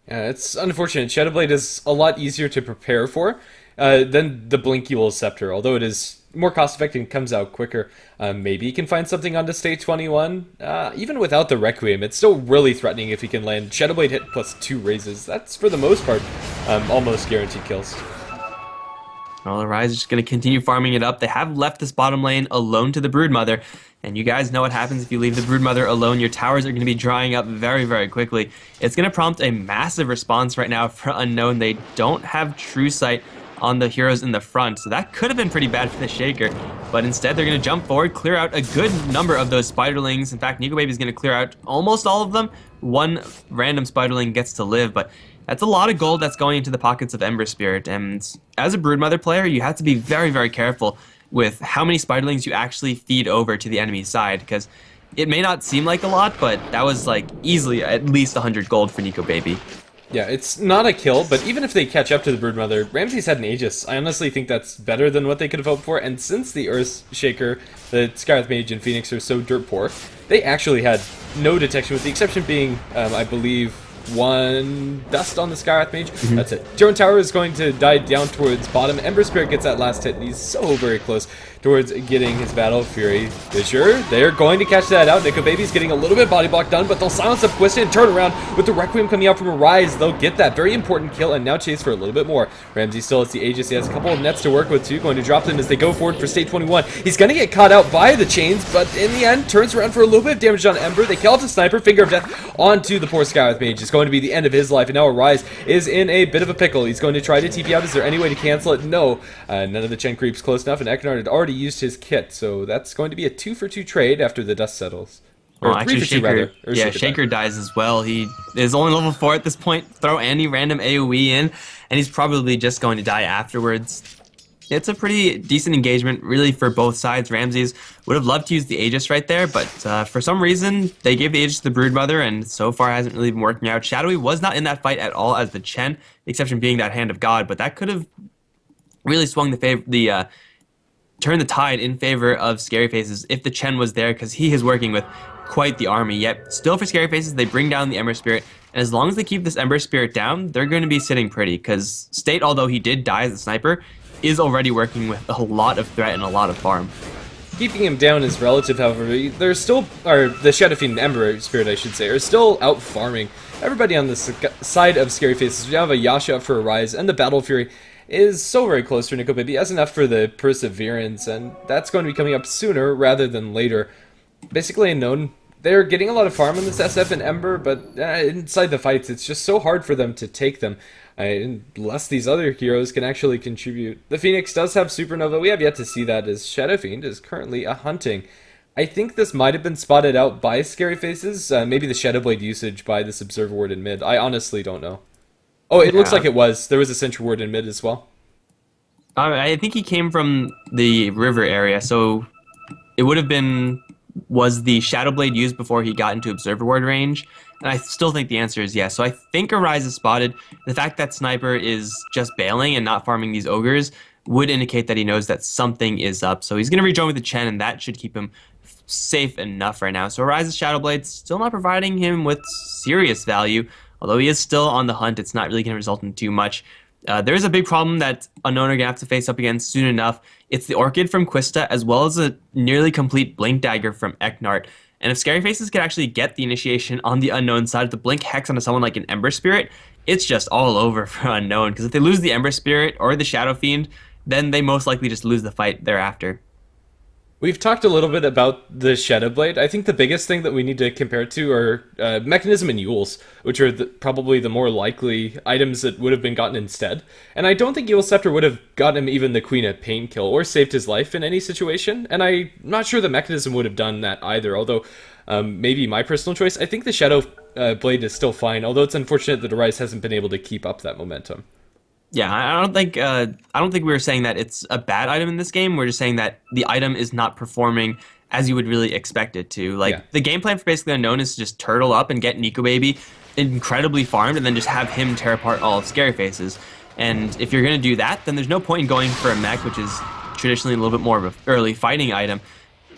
Yeah, it's unfortunate. Shadowblade is a lot easier to prepare for than the Blinky Scepter, although it is more cost-effective and comes out quicker. Maybe he can find something on to State 21. Even without the Requiem, it's still really threatening if he can land Shadowblade hit plus 2 raises. That's, for the most part, almost guaranteed kills. Well, the Rise is just going to continue farming it up. They have left this bottom lane alone to the Broodmother, and you guys know what happens if you leave the Broodmother alone. Your towers are going to be drying up very, very quickly. It's going to prompt a massive response right now for Unknown. They don't have True Sight on the heroes in the front, so that could have been pretty bad for the Shaker, but instead they're going to jump forward, clear out a good number of those Spiderlings. In fact, Nico Baby is going to clear out almost all of them. One random Spiderling gets to live, but that's a lot of gold that's going into the pockets of Ember Spirit, and as a Broodmother player, you have to be very, very careful with how many Spiderlings you actually feed over to the enemy side, because it may not seem like a lot, but that was like easily at least 100 gold for Nico Baby. Yeah, it's not a kill, but even if they catch up to the Broodmother, Ramsey's had an Aegis. I honestly think that's better than what they could have hoped for, and since the Earth Shaker, the Scarlet Mage, and Phoenix are so dirt poor, they actually had no detection, with the exception being, I believe, 1 dust on the Scarlet Mage. That's it. Tyrant Tower is going to die down towards bottom. Ember Spirit gets that last hit, and he's so very close towards getting his Battle Fury. Sure, they're going to catch that out. Nico Baby's getting a little bit body block done, but they'll silence up Quista and turn around with the Requiem coming out from a Rise. They'll get that very important kill and now chase for a little bit more. Ramsey still has the Aegis. He has a couple of nets to work with too. Going to drop them as they go forward for State 21. He's going to get caught out by the chains, but in the end, turns around for a little bit of damage on Ember. They kill off the Sniper. Finger of Death onto the poor Scarlet Mage. It's going to be the end of his life, and now Rise is in a bit of a pickle. He's going to try to TP out. Is there any way to cancel it? No. None of the Chen creeps close enough, and Eknard had already used his kit. So that's going to be a 2-for-2 trade after the dust settles. Or well, actually, 3-for-2 rather. Or yeah, Shaker dies as well. He is only level 4 at this point. Throw any random AoE in, and he's probably just going to die afterwards. It's a pretty decent engagement, really, for both sides. Ramses would have loved to use the Aegis right there, but for some reason, they gave the Aegis to the Broodmother, and so far hasn't really been working out. Shadowy was not in that fight at all as the Chen, the exception being that Hand of God, but that could have really swung turned the tide in favor of Scary Faces if the Chen was there, because he is working with quite the army. Yet, still for Scary Faces, they bring down the Ember Spirit, and as long as they keep this Ember Spirit down, they're going to be sitting pretty, because State, although he did die as a sniper, is already working with a lot of threat and a lot of farm. Keeping him down is relative, however. They're still, or the Shadow Fiend and Ember Spirit, I should say, are still out farming everybody on the side of Scary Faces. We have a Yasha up for a Rise, and the Battle Fury is so very close for Nico Baby. He has enough for the Perseverance, and that's going to be coming up sooner rather than later. Basically Unknown, they're getting a lot of farm in this SF and Ember, but inside the fights, it's just so hard for them to take them. Unless these other heroes can actually contribute. The Phoenix does have Supernova. We have yet to see that, as Shadow Fiend is currently a hunting. I think this might have been spotted out by Scary Faces. Maybe the Shadowblade usage by this Observer Ward in mid. I honestly don't know. Oh, it looks like it was. There was a Sentry Ward in mid as well. I think he came from the river area, so it would have been... Was the Shadowblade used before he got into Observer Ward range? And I still think the answer is yes. So I think a Rise is spotted. The fact that Sniper is just bailing and not farming these Ogres would indicate that he knows that something is up. So he's going to rejoin with the Chen, and that should keep him safe enough right now. So Rise's Shadowblade still not providing him with serious value. Although he is still on the hunt, it's not really going to result in too much. There is a big problem that Unknown are going to have to face up against soon enough. It's the Orchid from Quista, as well as a nearly complete Blink Dagger from Eknart. And if Scary Faces could actually get the initiation on the Unknown side, the Blink Hex onto someone like an Ember Spirit, it's just all over for Unknown. Because if they lose the Ember Spirit or the Shadow Fiend, then they most likely just lose the fight thereafter. We've talked a little bit about the Shadowblade. I think the biggest thing that we need to compare it to are Mechanism and Yules, which are probably the more likely items that would have been gotten instead. And I don't think Yule's Scepter would have gotten him even the Queen of Pain kill or saved his life in any situation. And I'm not sure the Mechanism would have done that either, although maybe my personal choice. I think the Shadowblade is still fine, although it's unfortunate that Arise hasn't been able to keep up that momentum. Yeah, I don't think we were saying that it's a bad item in this game. We're just saying that the item is not performing as you would really expect it to. Like, Yeah. the game plan for Basically Unknown is to just turtle up and get Nico Baby incredibly farmed and then just have him tear apart all of Scary Faces. And if you're going to do that, then there's no point in going for a mech, which is traditionally a little bit more of an early fighting item,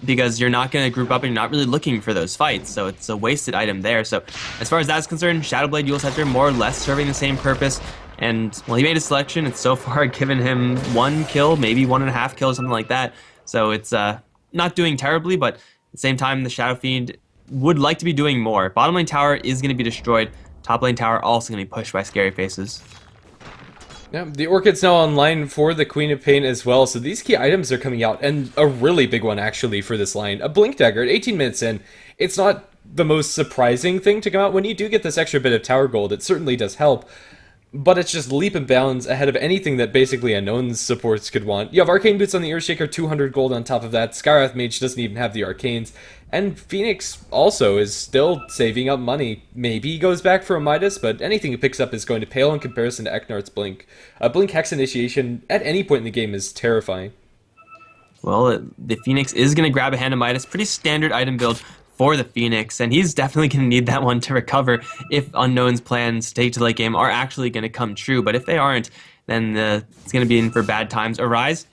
because you're not going to group up and you're not really looking for those fights. So it's a wasted item there. So as far as that's concerned, Shadowblade Dual Scepter more or less serving the same purpose. And, well, he made a selection. It's so far given him 1 kill, maybe 1.5 kills, something like that. So it's not doing terribly, but at the same time, the Shadow Fiend would like to be doing more. Bottom lane tower is going to be destroyed. Top lane tower also going to be pushed by Scary Faces. Yeah, the Orchid's now online for the Queen of Pain as well, so these key items are coming out, and a really big one actually for this line. A Blink Dagger at 18 minutes in. It's not the most surprising thing to come out. When you do get this extra bit of tower gold, it certainly does help, but it's just leap and bounds ahead of anything that Basically Unknown's supports could want. You have Arcane Boots on the Earthshaker, 200 gold on top of that. Skywrath Mage doesn't even have the Arcanes. And Phoenix also is still saving up money. Maybe he goes back for a Midas, but anything he picks up is going to pale in comparison to Eknar's Blink. A Blink Hex Initiation at any point in the game is terrifying. Well, the Phoenix is going to grab a Hand of Midas. Pretty standard item build for the Phoenix, and he's definitely going to need that one to recover if Unknown's plans to take to late game are actually going to come true. But if they aren't, then it's going to be in for bad times. Arise,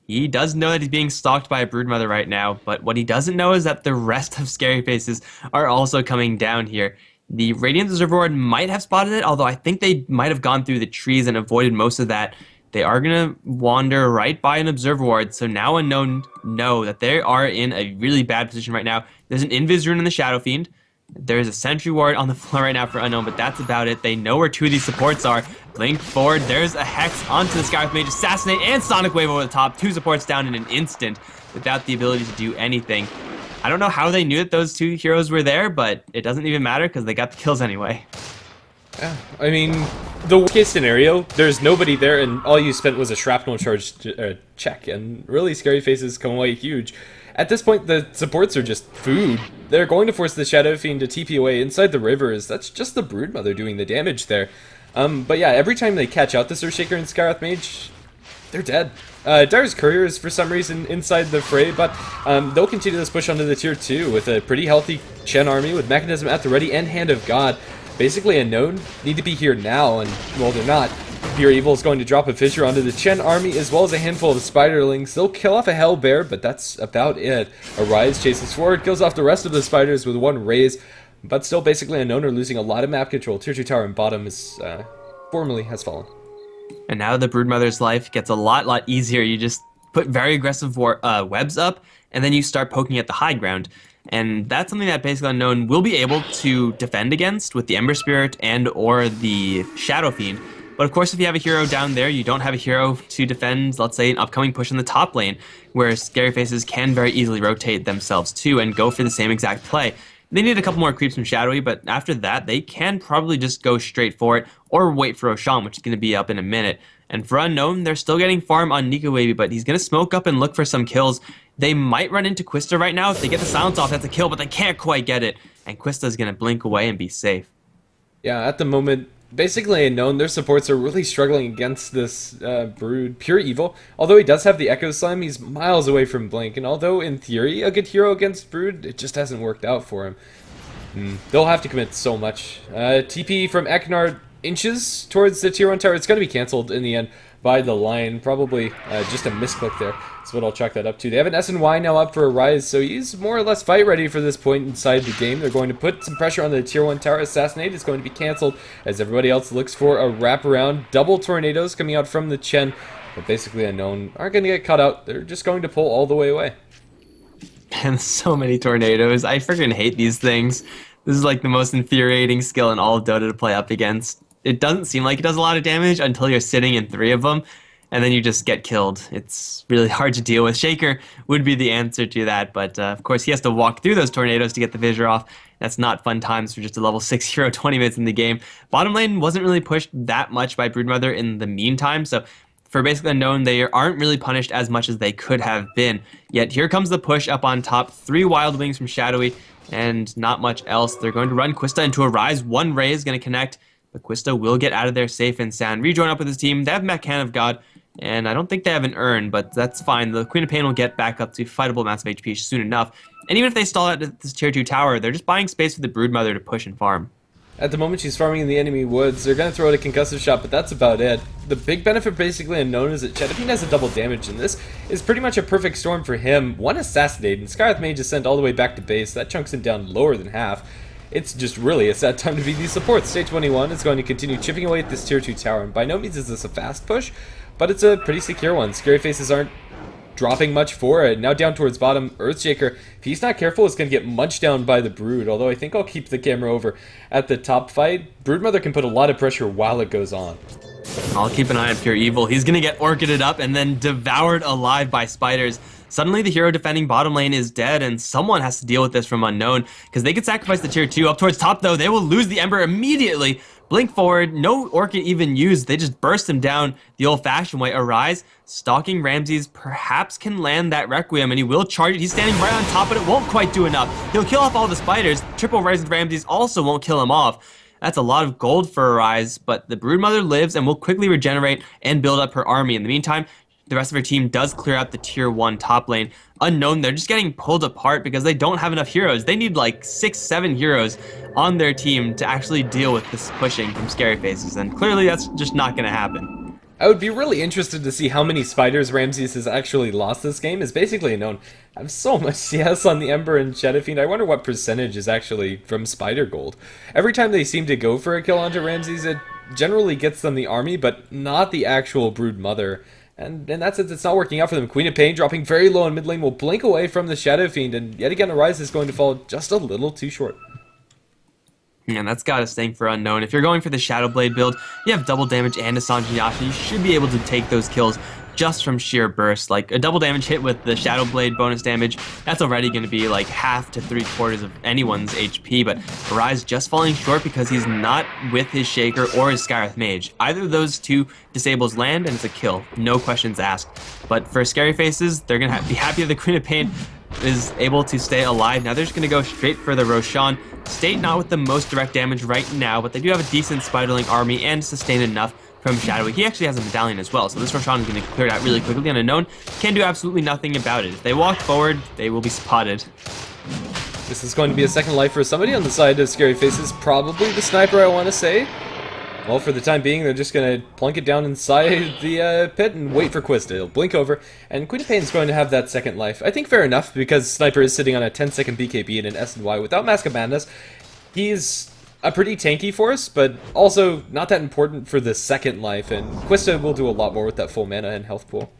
he does know that he's being stalked by a Broodmother right now, but what he doesn't know is that the rest of Scary Faces are also coming down here. The Radiant Observer Ward might have spotted it, although I think they might have gone through the trees and avoided most of that. They are going to wander right by an Observer Ward, so now Unknown know that they are in a really bad position right now. There's an Invis Rune in the Shadow Fiend. There's a Sentry Ward on the floor right now for Unknown, but that's about it. They know where 2 of these supports are. Blink forward, there's a Hex onto the Skywrath Mage, Assassinate, and Sonic Wave over the top. 2 supports down in an instant without the ability to do anything. I don't know how they knew that those 2 heroes were there, but it doesn't even matter because they got the kills anyway. Yeah, I mean, the worst case scenario, there's nobody there and all you spent was a shrapnel charge check, and really Scary Faces come away huge. At this point, the supports are just food. They're going to force the Shadow Fiend to TP away inside the rivers. That's just the Broodmother doing the damage there. But yeah, every time they catch out the Earthshaker and Skywrath Mage, they're dead. Dyer's Courier is for some reason inside the fray, but they'll continue this push onto the tier 2 with a pretty healthy Chen army with Mechanism at the ready and Hand of God. Basically Unknown need to be here now, and, well, they're not. Pure Evil is going to drop a Fissure onto the Chen army, as well as a handful of Spiderlings. They'll kill off a Hell Bear, but that's about it. Arise chases forward, kills off the rest of the Spiders with 1 raise, but still Basically Unknown are losing a lot of map control. Tier 2 tower and bottom is, formally has fallen. And now the Broodmother's life gets a lot easier. You just put very aggressive webs up, and then you start poking at the high ground. And that's something that Basically Unknown will be able to defend against with the Ember Spirit and or the Shadow Fiend. But of course, if you have a hero down there, you don't have a hero to defend, let's say, an upcoming push in the top lane, where Scary Faces can very easily rotate themselves too and go for the same exact play. They need a couple more creeps from Shadowy, but after that, they can probably just go straight for it or wait for Oshan, which is going to be up in a minute. And for Unknown, they're still getting farm on Nico Baby, but he's going to smoke up and look for some kills. They might run into Quista right now. If they get the silence off, that's a kill, but they can't quite get it. And Quista's going to blink away and be safe. Yeah, at the moment, Basically Unknown, their supports are really struggling against this Brood. Pure Evil, although he does have the Echo Slime, he's miles away from Blink, and although in theory a good hero against Brood, it just hasn't worked out for him. They'll have to commit so much. TP from Eknar inches towards the tier 1 tower. It's going to be cancelled in the end by the line. Probably just a misclick there. That's what I'll chalk that up to. They have an SNY now up for a Rise, so he's more or less fight ready for this point inside the game. They're going to put some pressure on the tier 1 tower. Assassinate is going to be cancelled as everybody else looks for a wraparound. Double tornadoes coming out from the Chen, but Basically Unknown aren't going to get caught out. They're just going to pull all the way away. And so many tornadoes. I freaking hate these things. This is like the most infuriating skill in all of Dota to play up against. It doesn't seem like it does a lot of damage until you're sitting in 3 of them, and then you just get killed. It's really hard to deal with. Shaker would be the answer to that, but of course he has to walk through those tornadoes to get the Fissure off. That's not fun times for just a level 6 hero 20 minutes in the game. Bottom lane wasn't really pushed that much by Broodmother in the meantime, so for Basically Unknown, they aren't really punished as much as they could have been. Yet here comes the push up on top. 3 Wild Wings from Shadowy, and not much else. They're going to run Quista into a Rise. 1 Ray is going to connect, but Quista will get out of there safe and sound. Rejoin up with his team. They have Mech Hand of God. And I don't think they have an urn, but that's fine. The Queen of Pain will get back up to fightable amounts of HP soon enough. And even if they stall out at this tier 2 tower, they're just buying space for the Broodmother to push and farm. At the moment, she's farming in the enemy woods. They're going to throw out a concussive shot, but that's about it. The big benefit, basically unknown, is that Chetafine has a double damage, and this is pretty much a perfect storm for him. One assassinate, and Scarlet Mage is sent all the way back to base. That chunks him down lower than half. It's just really a sad time to be these supports. Stage 21 is going to continue chipping away at this tier 2 tower, and by no means is this a fast push, but it's a pretty secure one. Scary Faces aren't dropping much for it. Now down towards bottom, Earthshaker, if he's not careful, is going to get munched down by the Brood, although I think I'll keep the camera over at the top fight. Broodmother can put a lot of pressure while it goes on. I'll keep an eye on Pure Evil. He's going to get orchided up and then devoured alive by spiders. Suddenly the hero defending bottom lane is dead, and someone has to deal with this from Unknown, because they could sacrifice the tier 2. Up towards top, though, they will lose the Ember immediately. Blink forward, no Orchid even used, they just burst him down the old-fashioned way. Arise, stalking Ramses, perhaps can land that Requiem, and he will charge it. He's standing right on top, but it won't quite do enough. He'll kill off all the spiders. Triple Rise with Ramses also won't kill him off. That's a lot of gold for Arise, but the Broodmother lives and will quickly regenerate and build up her army. In the meantime, the rest of her team does clear out the tier 1 top lane. Unknown, they're just getting pulled apart because they don't have enough heroes. They need like 6-7 heroes on their team to actually deal with this pushing from Scary Faces, and clearly that's just not going to happen. I would be really interested to see how many spiders Ramses has actually lost this game. Is basically known. I have so much CS on the Ember and Chetafine. I wonder what percentage is actually from Spider Gold. Every time they seem to go for a kill onto Ramses, it generally gets them the army, but not the actual Brood Mother. And in that sense, it's not working out for them. Queen of Pain dropping very low in mid lane will blink away from the Shadow Fiend, and yet again, Arise is going to fall just a little too short. And that's got us staying for Unknown. If you're going for the Shadow Blade build, you have double damage and a Sanjinyasha. You should be able to take those kills just from sheer burst. Like a double damage hit with the Shadow Blade bonus damage, that's already going to be like half to 3/4 of anyone's HP, but Arise just falling short because he's not with his Shaker or his Skyreth Mage. Either of those two disables land and it's a kill, no questions asked. But for Scary Faces, they're going to be happy that the Queen of Pain is able to stay alive. Now they're just going to go straight for the Roshan. State not with the most direct damage right now, but they do have a decent Spiderling army and sustain enough from Shadowy. He actually has a medallion as well, so this Roshan is going to clear it out really quickly. And Unknown can do absolutely nothing about it. If they walk forward, they will be spotted. This is going to be a second life for somebody on the side of Scary Faces. Probably the sniper, I want to say. Well, for the time being, they're just going to plunk it down inside the pit and wait for Quista. He'll blink over, and Queen of Pain is going to have that second life. I think fair enough, because Sniper is sitting on a 10-second BKB and an S&Y without Mask of Madness. He's a pretty tanky force, but also not that important for the second life, and Quista will do a lot more with that full mana and health pool.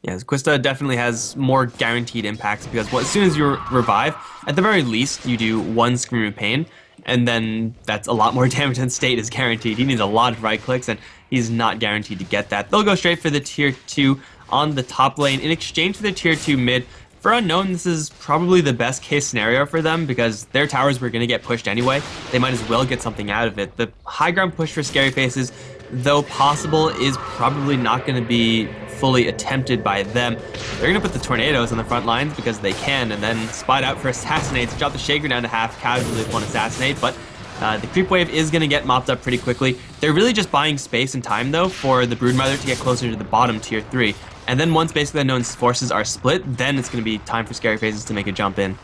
Yes, Quista definitely has more guaranteed impacts because as soon as you revive, at the very least, you do one Scream of Pain, and then that's a lot more damage than State is guaranteed. He needs a lot of right clicks, and he's not guaranteed to get that. They'll go straight for the tier 2 on the top lane in exchange for the tier 2 mid. For Unknown, this is probably the best case scenario for them because their towers were going to get pushed anyway. They might as well get something out of it. The high ground push for Scary Faces, though possible, is probably not going to be fully attempted by them. They're going to put the Tornadoes on the front lines because they can, and then spot out for Assassinates, drop the Shaker down to half, casually with one Assassinate, but the creep wave is going to get mopped up pretty quickly. They're really just buying space and time, though, for the Broodmother to get closer to the bottom tier 3. And then once basically Unknown's forces are split, then it's going to be time for Scary Faces to make a jump in.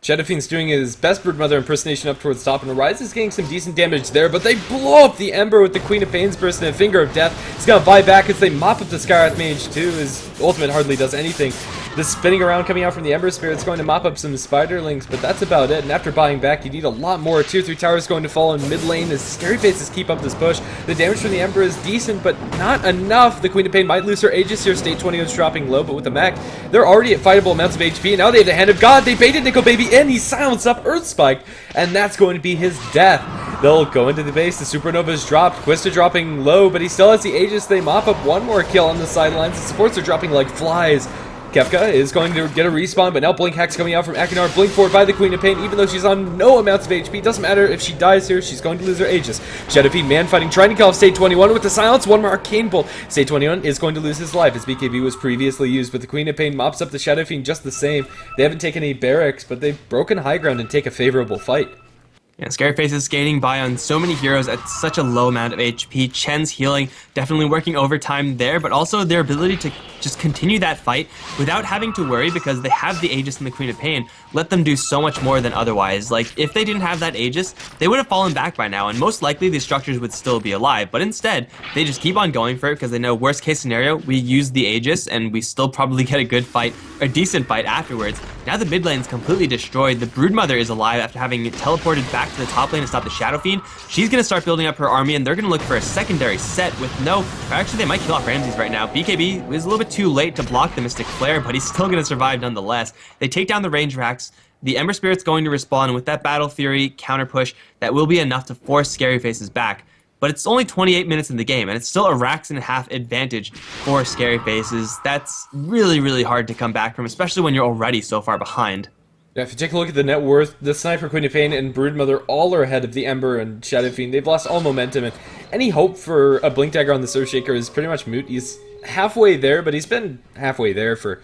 Shadowfiend's doing his best Broodmother impersonation up towards top, and Arise is getting some decent damage there, but they blow up the Ember with the Queen of Pain's burst and a Finger of Death. He's going to buy back as they mop up the Skywrath Mage too. His ultimate hardly does anything. The spinning around coming out from the Ember Spirit's going to mop up some Spiderlings, but that's about it. And after buying back, you need a lot more. Tier 3 towers going to fall in mid lane as Scary Faces keep up this push. The damage from the Ember is decent, but not enough. The Queen of Pain might lose her Aegis here. State 20 is dropping low, but with the mech, they're already at fightable amounts of HP. And now they have the Hand of God. They baited Nickel Baby in. He silenced up Earthspike, and that's going to be his death. They'll go into the base. The Supernova's dropped. Quista dropping low, but he still has the Aegis. They mop up one more kill on the sidelines. The supports are dropping like flies. Kefka is going to get a respawn, but now Blink Hack's coming out from Akinar. Blink forward by the Queen of Pain, even though she's on no amounts of HP. Doesn't matter if she dies here, she's going to lose her Aegis. Shadowfiend man fighting, trying to kill off State 21 with the silence. One more Arcane Bolt. State 21 is going to lose his life as BKB was previously used, but the Queen of Pain mops up the Shadowfiend just the same. They haven't taken any barracks, but they've broken high ground and take a favorable fight. Yeah, Scary Face is skating by on so many heroes at such a low amount of HP. Chen's healing definitely working overtime there, but also their ability to just continue that fight without having to worry because they have the Aegis and the Queen of Pain let them do so much more than otherwise. Like, if they didn't have that Aegis, they would have fallen back by now, and most likely these structures would still be alive. But instead, they just keep on going for it because they know worst case scenario, we use the Aegis and we still probably get a good fight, a decent fight afterwards. Now the mid lane's completely destroyed. The Broodmother is alive after having teleported back to the top lane to stop the Shadow Fiend. She's going to start building up her army, and they're going to look for a secondary set with no... Or actually, they might kill off Ramses right now. BKB was a little bit too late to block the Mystic Flare, but he's still going to survive nonetheless. They take down the range racks. The Ember Spirit's going to respawn, and with that Battle Fury counter push, that will be enough to force Scary Faces back. But it's only 28 minutes in the game, and it's still a racks and a half advantage for Scary Faces. That's really, really hard to come back from, especially when you're already so far behind. Yeah, if you take a look at the net worth, the Sniper, Queen of Pain, and Broodmother all are ahead of the Ember and Shadow Fiend. They've lost all momentum, and any hope for a Blink Dagger on the Surf Shaker is pretty much moot. He's halfway there, but he's been halfway there for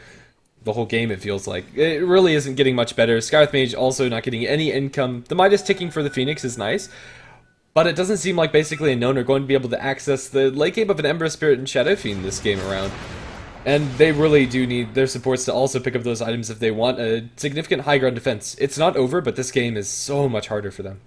the whole game, it feels like. It really isn't getting much better. Scarth Mage also not getting any income. The Midas ticking for the Phoenix is nice, but it doesn't seem like basically Unknown are going to be able to access the late game of an Ember Spirit and Shadow Fiend this game around. And they really do need their supports to also pick up those items if they want a significant high ground defense. It's not over, but this game is so much harder for them.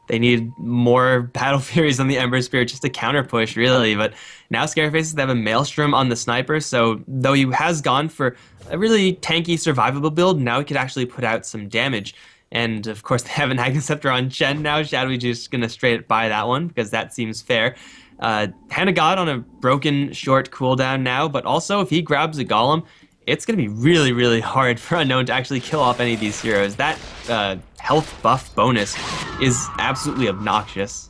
They need more Battle Furies on the Ember Spirit just to counter push, really. But now Scary Faces, they have a Maelstrom on the Sniper, so though he has gone for a really tanky, survivable build, now he could actually put out some damage. And of course, they have an Agnesceptor on Chen now. Shadowy just going to straight buy that one because that seems fair. Hand of God on a broken short cooldown now, but also if he grabs a Golem, it's going to be really, really hard for Unknown to actually kill off any of these heroes. That health buff bonus is absolutely obnoxious.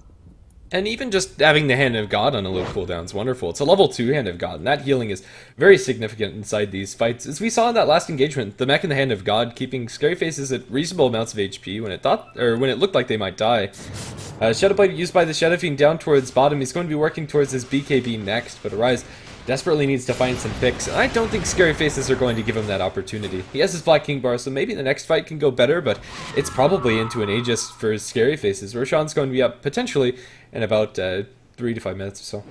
And even just having the Hand of God on a low cooldown is wonderful. It's a level 2 Hand of God, and that healing is very significant inside these fights. As we saw in that last engagement, the mech and the Hand of God keeping Scary Faces at reasonable amounts of HP when it looked like they might die. Shadowblade used by the Shadow Fiend down towards bottom. He's going to be working towards his BKB next, but Arise desperately needs to find some picks, and I don't think Scary Faces are going to give him that opportunity. He has his Black King bar, so maybe the next fight can go better, but it's probably into an Aegis for Scary Faces. Roshan's going to be up potentially in about 3 to 5 minutes or so.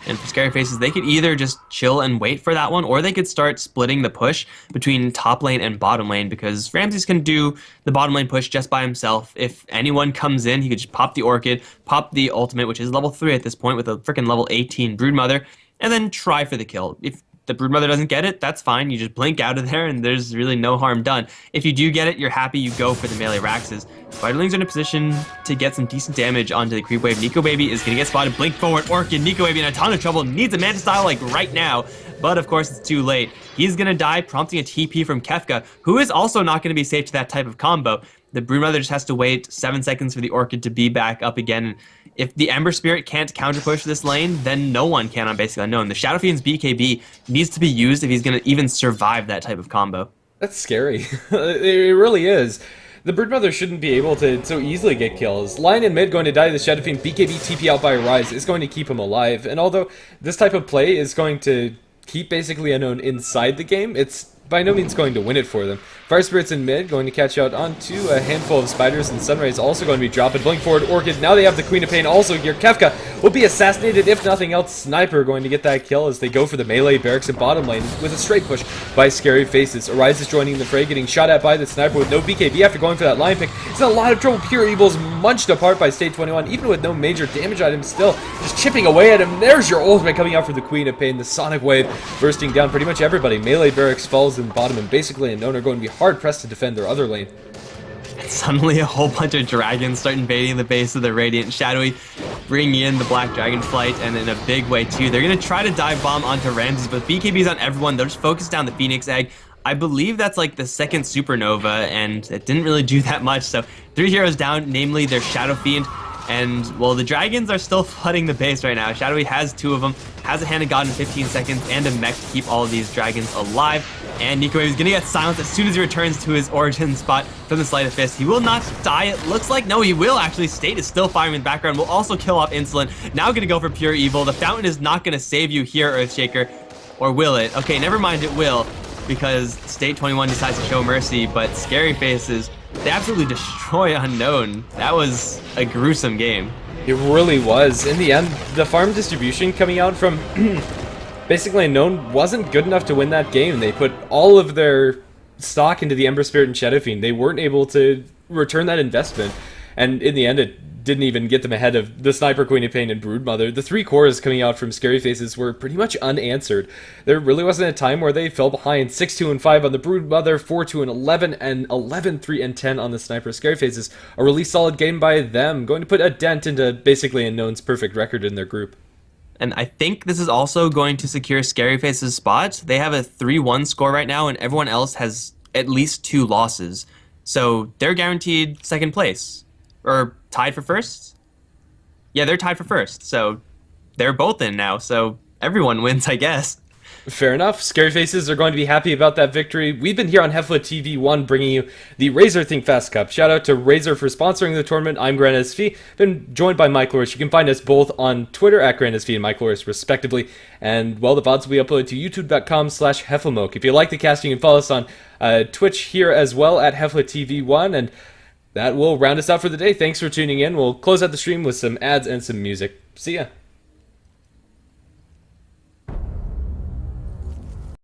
And for Scary Faces, they could either just chill and wait for that one, or they could start splitting the push between top lane and bottom lane, because Ramses can do the bottom lane push just by himself. If anyone comes in, he could just pop the Orchid, pop the ultimate, which is level 3 at this point with a freaking level 18 Broodmother, and then try for the kill. If the Broodmother doesn't get it, that's fine. You just blink out of there, and there's really no harm done. If you do get it, you're happy, you go for the melee Raxes. Spiderlings are in a position to get some decent damage onto the creep wave. Nico Baby is going to get spotted. Blink forward. Orchid, Nico Baby in a ton of trouble. Needs a Manta Style like right now. But of course, it's too late. He's going to die, prompting a TP from Kefka, who is also not going to be safe to that type of combo. The Broodmother just has to wait 7 seconds for the Orchid to be back up again. If the Ember Spirit can't counter push this lane, then no one can on basically Unknown. The Shadow Fiend's BKB needs to be used if he's going to even survive that type of combo. That's scary. It really is. The Broodmother shouldn't be able to so easily get kills. Lion in mid going to die to the Shadow Fiend. BKB TP out by Rise is going to keep him alive. And although this type of play is going to keep basically Unknown inside the game, it's by no means going to win it for them. Fire Spirit's in mid, going to catch out onto a handful of spiders, and Sunrise also going to be dropping. Blink forward, Orchid. Now they have the Queen of Pain also here. Kefka will be assassinated, if nothing else. Sniper going to get that kill as they go for the melee barracks in bottom lane with a straight push by Scary Faces. Arise is joining the fray, getting shot at by the Sniper with no BKB after going for that line pick. It's in a lot of trouble. Pure Evil's munched apart by State 21, even with no major damage items, still just chipping away at him. There's your ultimate coming out for the Queen of Pain. The Sonic Wave bursting down pretty much everybody. Melee barracks falls in bottom, and basically Unknown are going to be hard pressed to defend their other lane. Suddenly a whole bunch of dragons start invading the base of the Radiant. Shadowy bringing in the Black Dragon Flight, and in a big way too. They're going to try to dive bomb onto Ramses, but BKB's on everyone. They'll just focus down the Phoenix Egg. I believe that's like the second supernova, and it didn't really do that much. So 3 heroes down, namely their Shadow Fiend. And, well, the dragons are still flooding the base right now. Shadowy has 2 of them, has a Hand of God in 15 seconds, and a mech to keep all of these dragons alive. And Nico is going to get silenced as soon as he returns to his origin spot from the Sleight of Fist. He will not die, it looks like. No, he will actually. State is still firing in the background. Will also kill off Insolent. Now going to go for Pure Evil. The Fountain is not going to save you here, Earthshaker. Or will it? Okay, never mind, it will. Because State 21 decides to show mercy, but Scary Faces They absolutely destroy Unknown. That was a gruesome game. It really was. In the end, the farm distribution coming out from basically Unknown wasn't good enough to win that game. They put all of their stock into the Ember Spirit and Shadow Fiend. They weren't able to return that investment. And in the end, it didn't even get them ahead of the Sniper, Queen of Pain, and Broodmother. The three cores coming out from Scary Faces were pretty much unanswered. There really wasn't a time where they fell behind 6-2 and 5 on the Broodmother, 4-2 and 11, and 11-3 and 10 on the Sniper. Scary Faces, a really solid game by them, going to put a dent into basically Unknown's perfect record in their group. And I think this is also going to secure Scary Face's spot. They have a 3-1 score right now, and everyone else has at least 2 losses. So they're guaranteed second place. Or tied for first? Yeah, they're tied for first. So they're both in now. So everyone wins, I guess. Fair enough. Scary Faces are going to be happy about that victory. We've been here on HeflaTV 1 bringing you the Razer Think Fast Cup. Shout out to Razer for sponsoring the tournament. I'm Grant SV. Been joined by Mike Loris. You can find us both on Twitter at Grant SV and Mike Loris, respectively. And, well, the VODs will be uploaded to youtube.com/HeflaMoke. If you like the cast, you can follow us on Twitch here as well at HeflaTV 1. And that will round us out for the day. Thanks for tuning in. We'll close out the stream with some ads and some music. See ya.